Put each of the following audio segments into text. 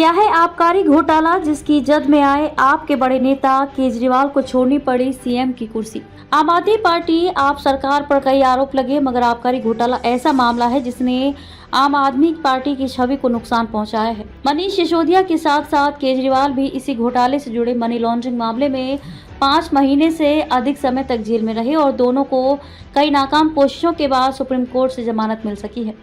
क्या है आबकारी घोटाला जिसकी जद में आए आपके बड़े नेता केजरीवाल को छोड़नी पड़ी सीएम की कुर्सी। आम आदमी पार्टी आप सरकार पर कई आरोप लगे, मगर आबकारी घोटाला ऐसा मामला है जिसने आम आदमी पार्टी की छवि को नुकसान पहुंचाया है। मनीष सिसोदिया के साथ साथ केजरीवाल भी इसी घोटाले से जुड़े मनी लॉन्ड्रिंग मामले में 5 महीने से अधिक समय तक जेल में रहे और दोनों को कई नाकाम कोशिशों के बाद सुप्रीम कोर्ट से जमानत मिल सकी है।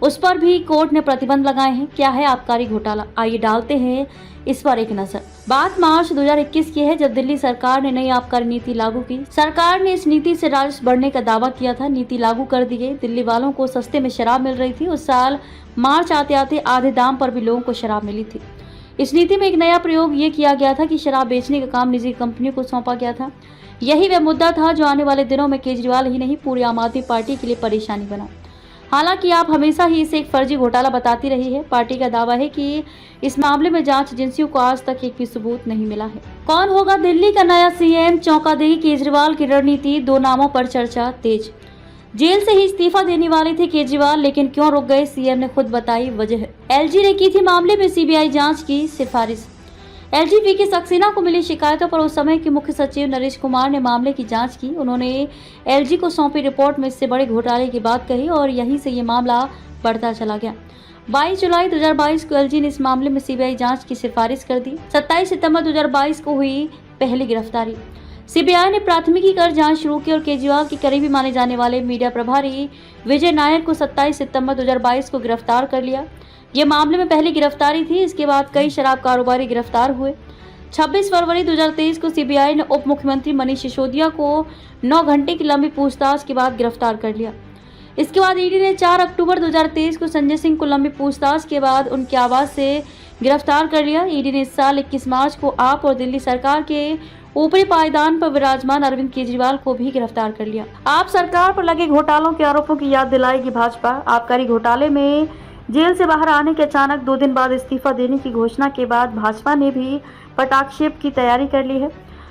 उस पर भी कोर्ट ने प्रतिबंध लगाए हैं। क्या है आबकारी घोटाला, आइए डालते हैं इस पर एक नजर। बात मार्च 2021 की है, जब दिल्ली सरकार ने नई आबकारी नीति लागू की। सरकार ने इस नीति से राजस्व बढ़ने का दावा किया था। नीति लागू कर दी गई। दिल्ली वालों को सस्ते में शराब मिल रही थी। उस साल मार्च आते आते आधे दाम पर भी लोगों को शराब मिली थी। इस नीति में एक नया प्रयोग ये किया गया था कि शराब बेचने का काम निजी कंपनियों को सौंपा गया था। यही वह मुद्दा था जो आने वाले दिनों में केजरीवाल ही नहीं पूरी आम आदमी पार्टी के लिए परेशानी बना। हालांकि आप हमेशा ही इसे एक फर्जी घोटाला बताती रही है। पार्टी का दावा है कि इस मामले में जांच एजेंसियों को आज तक एक भी सबूत नहीं मिला है। कौन होगा दिल्ली का नया सीएम, चौंका देगी केजरीवाल की रणनीति। 2 नामों पर चर्चा तेज। जेल से ही इस्तीफा देने वाले थे केजरीवाल, लेकिन क्यों रुक गए, सीएम ने खुद बताई वजह। एलजी ने की थी मामले में सीबीआई जांच की सिफारिश। एलजी वीके सक्सेना को मिली शिकायतों पर उस समय के मुख्य सचिव नरेश कुमार ने मामले की जांच की। उन्होंने एलजी को सौंपी रिपोर्ट में इससे बड़े घोटाले की बात कही और यहीं से ये मामला बढ़ता चला गया। 22 जुलाई 2022 को एलजी ने इस मामले में सीबीआई जांच की सिफारिश कर दी। 27 सितंबर 2022 को हुई पहली गिरफ्तारी। सीबीआई ने प्राथमिकी कर जांच शुरू की और केजरीवाल के करीबी माने जाने वाले मीडिया प्रभारी विजय नायर को 27 सितंबर 2022 को गिरफ्तार कर लिया। ये मामले में पहली गिरफ्तारी थी। इसके बाद कई शराब कारोबारी गिरफ्तार हुए। 26 फरवरी 2023 को सीबीआई ने उप मुख्यमंत्री मनीष सिसोदिया को 9 घंटे की लंबी पूछताछ के बाद गिरफ्तार कर लिया। इसके बाद ईडी ने 4 अक्टूबर 2023 को संजय सिंह को लंबी पूछताछ के बाद उनके आवास से गिरफ्तार कर लिया। ईडी ने इस साल 21 मार्च को आप और दिल्ली सरकार के ऊपरी पायदान पर विराजमान अरविंद केजरीवाल को भी गिरफ्तार कर लिया। आप सरकार पर लगे घोटालों के आरोपों की याद दिलाएगी भाजपा। आबकारी घोटाले में जेल से बाहर आने के अचानक 2 दिन बाद इस्तीफा देने की घोषणा के बाद भाजपा ने भी पटाक्षेप की तैयारी कर ली है।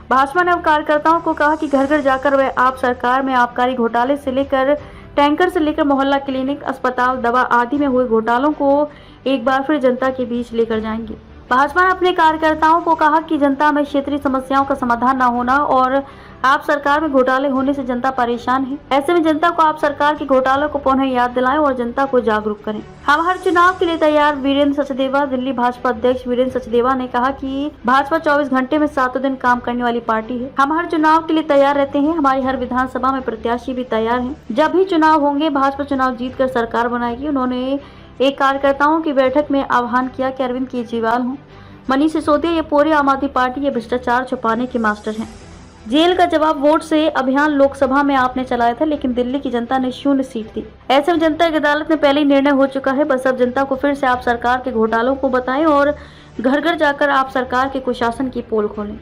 भाजपा ने अब कार्यकर्ताओं को कहा कि घर घर जाकर वह आप सरकार में आबकारी घोटाले से लेकर टैंकर से लेकर मोहल्ला क्लिनिक, अस्पताल, दवा आदि में हुए घोटालों को एक बार फिर जनता के बीच लेकर जाएंगे। भाजपा ने अपने कार्यकर्ताओं को कहा कि जनता में क्षेत्रीय समस्याओं का समाधान न होना और आप सरकार में घोटाले होने से जनता परेशान है। ऐसे में जनता को आप सरकार के घोटालों को पुनः याद दिलाएं और जनता को जागरूक करें। हम हर चुनाव के लिए तैयार, वीरेंद्र सचदेवा। दिल्ली भाजपा अध्यक्ष वीरेंद्र सचदेवा ने कहा कि भाजपा 24 घंटे में 7 दिन काम करने वाली पार्टी है। हम हर चुनाव के लिए तैयार रहते हैं। हमारी हर विधानसभा में प्रत्याशी भी तैयार है। जब भी चुनाव होंगे भाजपा चुनाव जीत कर सरकार बनाएगी। उन्होंने एक कार्यकर्ताओं की बैठक में आह्वान किया कि अरविंद केजरीवाल हों, मनीष सिसोदिया, ये पूरी आम आदमी पार्टी ये भ्रष्टाचार छुपाने के मास्टर हैं। जेल का जवाब वोट से अभियान लोकसभा में आपने चलाया था, लेकिन दिल्ली की जनता ने 0 सीट दी। ऐसे में जनता की अदालत में पहले ही निर्णय हो चुका है। बस अब जनता को फिर से आप सरकार के घोटालों को बताएं और घर घर जाकर आप सरकार के कुशासन की पोल खोलें।